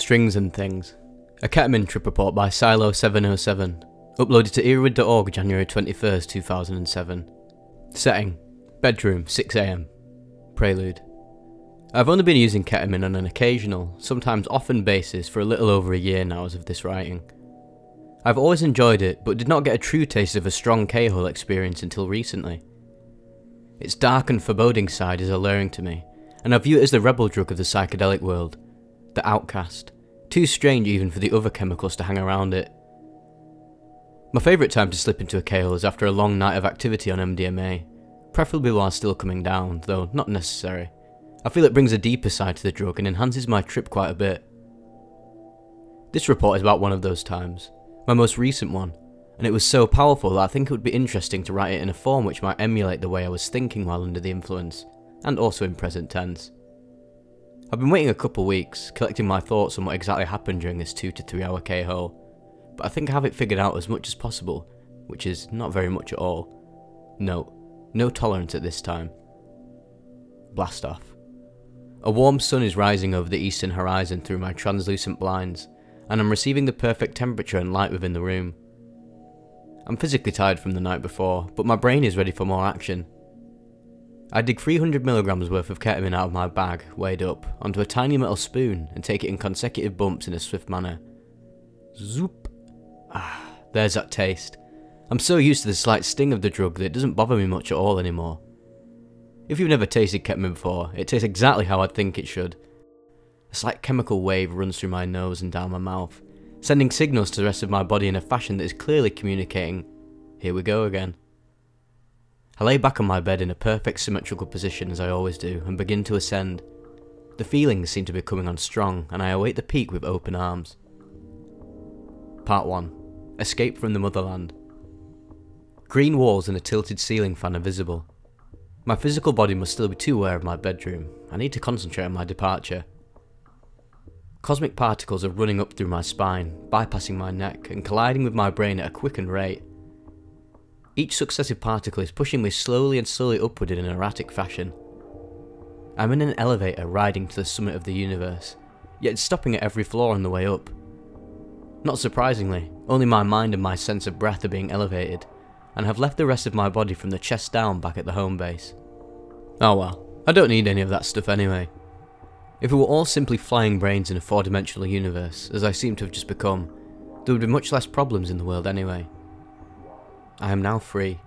Strings and Things. A ketamine trip report by Silo707. Uploaded to erowid.org January 21st, 2007. Setting: bedroom, 6 AM. Prelude. I've only been using ketamine on an occasional, sometimes often basis for a little over a year now as of this writing. I've always enjoyed it, but did not get a true taste of a strong K-hole experience until recently. Its dark and foreboding side is alluring to me, and I view it as the rebel drug of the psychedelic world, the outcast, too strange even for the other chemicals to hang around it. My favourite time to slip into a K-hole is after a long night of activity on MDMA, preferably while still coming down, though not necessary. I feel it brings a deeper side to the drug and enhances my trip quite a bit. This report is about one of those times, my most recent one, and it was so powerful that I think it would be interesting to write it in a form which might emulate the way I was thinking while under the influence, and also in present tense. I've been waiting a couple weeks, collecting my thoughts on what exactly happened during this 2 to 3 hour K-hole, but I think I have it figured out as much as possible, which is not very much at all. Note: no tolerance at this time. Blast off. A warm sun is rising over the eastern horizon through my translucent blinds, and I'm receiving the perfect temperature and light within the room. I'm physically tired from the night before, but my brain is ready for more action. I dig 300mg worth of ketamine out of my bag, weighed up, onto a tiny metal spoon and take it in consecutive bumps in a swift manner. Zoop! Ah, there's that taste. I'm so used to the slight sting of the drug that it doesn't bother me much at all anymore. If you've never tasted ketamine before, it tastes exactly how I'd think it should. A slight chemical wave runs through my nose and down my mouth, sending signals to the rest of my body in a fashion that is clearly communicating, "Here we go again." I lay back on my bed in a perfect symmetrical position as I always do and begin to ascend. The feelings seem to be coming on strong and I await the peak with open arms. Part 1. Escape from the Motherland. Green walls and a tilted ceiling fan are visible. My physical body must still be too aware of my bedroom. I need to concentrate on my departure. Cosmic particles are running up through my spine, bypassing my neck and colliding with my brain at a quickened rate. Each successive particle is pushing me slowly and slowly upward in an erratic fashion. I'm in an elevator riding to the summit of the universe, yet it's stopping at every floor on the way up. Not surprisingly, only my mind and my sense of breath are being elevated, and have left the rest of my body from the chest down back at the home base. Oh well, I don't need any of that stuff anyway. If we were all simply flying brains in a 4-dimensional universe, as I seem to have just become, there would be much less problems in the world anyway. I am now free.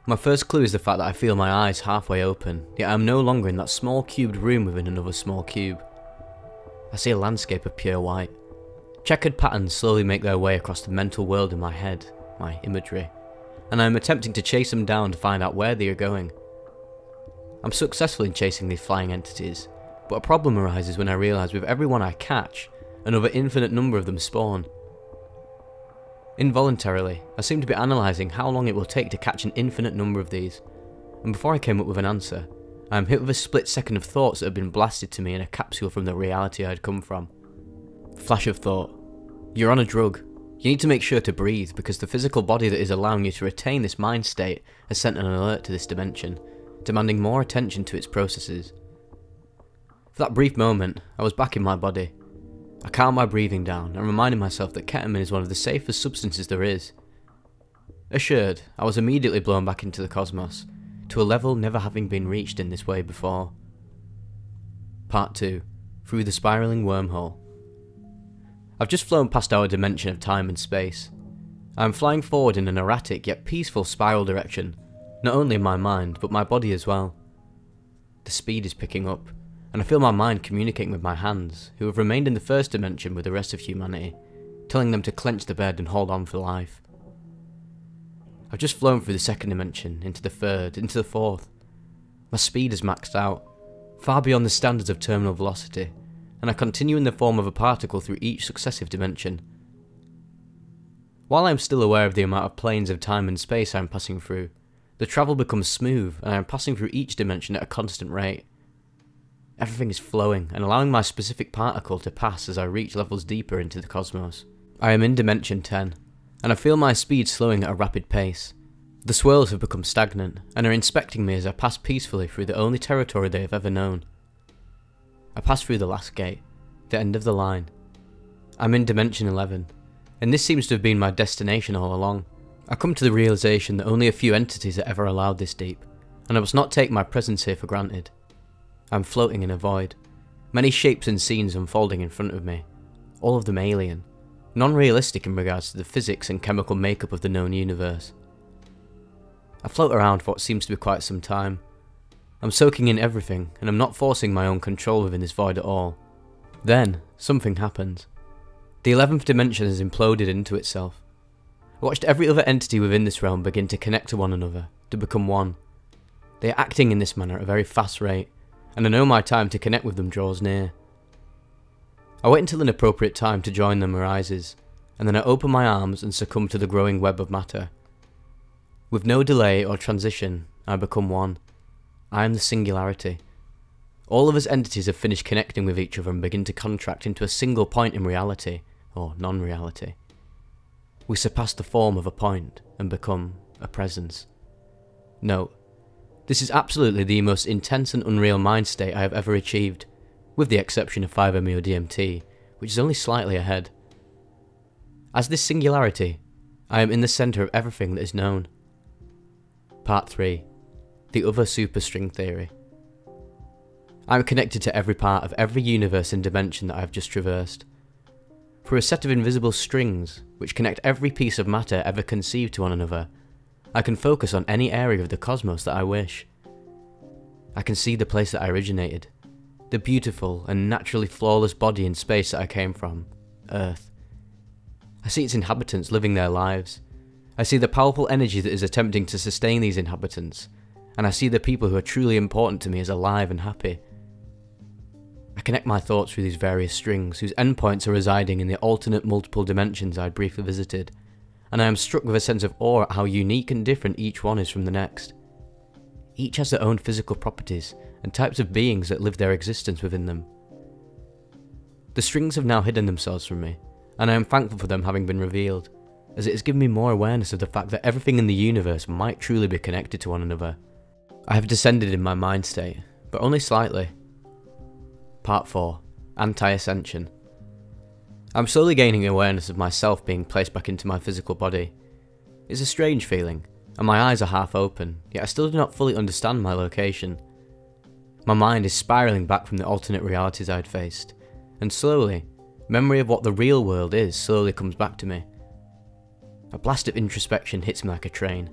My first clue is the fact that I feel my eyes halfway open, yet I am no longer in that small cubed room within another small cube. I see a landscape of pure white. Checkered patterns slowly make their way across the mental world in my head, my imagery, and I am attempting to chase them down to find out where they are going. I'm successful in chasing these flying entities, but a problem arises when I realise with every one I catch, another infinite number of them spawn. Involuntarily, I seem to be analysing how long it will take to catch an infinite number of these, and before I came up with an answer, I am hit with a split second of thoughts that have been blasted to me in a capsule from the reality I had come from. Flash of thought. You're on a drug. You need to make sure to breathe, because the physical body that is allowing you to retain this mind state has sent an alert to this dimension, demanding more attention to its processes. For that brief moment, I was back in my body. I calmed my breathing down and reminded myself that ketamine is one of the safest substances there is. Assured, I was immediately blown back into the cosmos, to a level never having been reached in this way before. Part 2. Through the spiralling wormhole. I've just flown past our dimension of time and space. I am flying forward in an erratic yet peaceful spiral direction, not only in my mind, but my body as well. The speed is picking up, and I feel my mind communicating with my hands, who have remained in the first dimension with the rest of humanity, telling them to clench the bed and hold on for life. I've just flown through the second dimension, into the third, into the fourth. My speed is maxed out, far beyond the standards of terminal velocity, and I continue in the form of a particle through each successive dimension. While I am still aware of the amount of planes of time and space I am passing through, the travel becomes smooth and I am passing through each dimension at a constant rate. Everything is flowing and allowing my specific particle to pass as I reach levels deeper into the cosmos. I am in Dimension 10, and I feel my speed slowing at a rapid pace. The swirls have become stagnant, and are inspecting me as I pass peacefully through the only territory they have ever known. I pass through the last gate, the end of the line, I'm in Dimension 11, and this seems to have been my destination all along. I come to the realization that only a few entities are ever allowed this deep, and I must not take my presence here for granted. I'm floating in a void, many shapes and scenes unfolding in front of me, all of them alien, non-realistic in regards to the physics and chemical makeup of the known universe. I float around for what seems to be quite some time. I'm soaking in everything, and I'm not forcing my own control within this void at all. Then, something happens. The 11th dimension has imploded into itself. I watched every other entity within this realm begin to connect to one another, to become one. They are acting in this manner at a very fast rate, and I know my time to connect with them draws near. I wait until an appropriate time to join them arises, and then I open my arms and succumb to the growing web of matter. With no delay or transition, I become one. I am the singularity. All of us entities have finished connecting with each other and begin to contract into a single point in reality, or non-reality. We surpass the form of a point and become a presence. Note, this is absolutely the most intense and unreal mind state I have ever achieved, with the exception of 5-MeO DMT, which is only slightly ahead. As this singularity, I am in the centre of everything that is known. Part 3. The other superstring theory. I am connected to every part of every universe and dimension that I have just traversed. Through a set of invisible strings, which connect every piece of matter ever conceived to one another, I can focus on any area of the cosmos that I wish. I can see the place that I originated, the beautiful and naturally flawless body in space that I came from, Earth. I see its inhabitants living their lives. I see the powerful energy that is attempting to sustain these inhabitants, and I see the people who are truly important to me as alive and happy. I connect my thoughts through these various strings, whose endpoints are residing in the alternate multiple dimensions I had briefly visited, and I am struck with a sense of awe at how unique and different each one is from the next. Each has their own physical properties, and types of beings that live their existence within them. The strings have now hidden themselves from me, and I am thankful for them having been revealed, as it has given me more awareness of the fact that everything in the universe might truly be connected to one another. I have descended in my mind state, but only slightly. Part 4. Anti-Ascension. I'm slowly gaining awareness of myself being placed back into my physical body. It's a strange feeling, and my eyes are half open, yet I still do not fully understand my location. My mind is spiralling back from the alternate realities I had faced, and slowly, memory of what the real world is slowly comes back to me. A blast of introspection hits me like a train,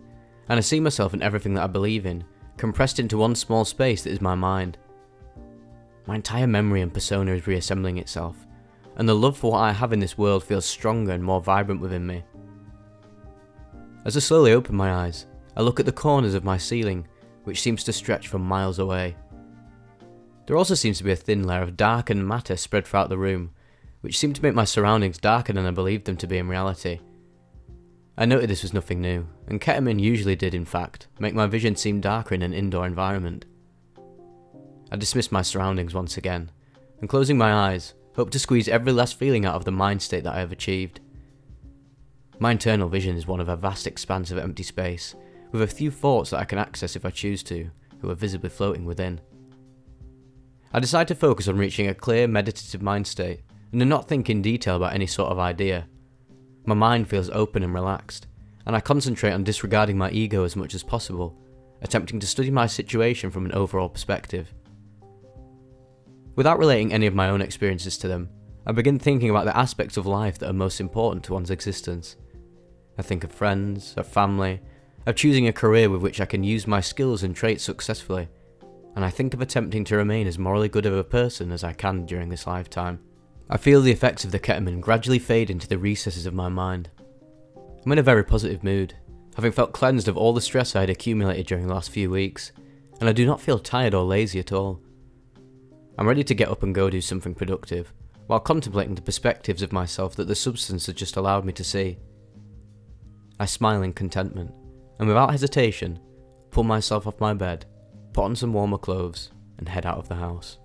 and I see myself and everything that I believe in, compressed into one small space that is my mind. My entire memory and persona is reassembling itself, and the love for what I have in this world feels stronger and more vibrant within me. As I slowly open my eyes, I look at the corners of my ceiling, which seems to stretch from miles away. There also seems to be a thin layer of darkened matter spread throughout the room, which seemed to make my surroundings darker than I believed them to be in reality. I noted this was nothing new, and ketamine usually did in fact make my vision seem darker in an indoor environment. I dismissed my surroundings once again, and closing my eyes, hoped to squeeze every last feeling out of the mind state that I have achieved. My internal vision is one of a vast expanse of empty space, with a few thoughts that I can access if I choose to, who are visibly floating within. I decide to focus on reaching a clear, meditative mind state, and to not think in detail about any sort of idea. My mind feels open and relaxed, and I concentrate on disregarding my ego as much as possible, attempting to study my situation from an overall perspective. Without relating any of my own experiences to them, I begin thinking about the aspects of life that are most important to one's existence. I think of friends, of family, of choosing a career with which I can use my skills and traits successfully, and I think of attempting to remain as morally good of a person as I can during this lifetime. I feel the effects of the ketamine gradually fade into the recesses of my mind. I'm in a very positive mood, having felt cleansed of all the stress I had accumulated during the last few weeks, and I do not feel tired or lazy at all. I'm ready to get up and go do something productive, while contemplating the perspectives of myself that the substance has just allowed me to see. I smile in contentment, and without hesitation, pull myself off my bed, put on some warmer clothes, and head out of the house.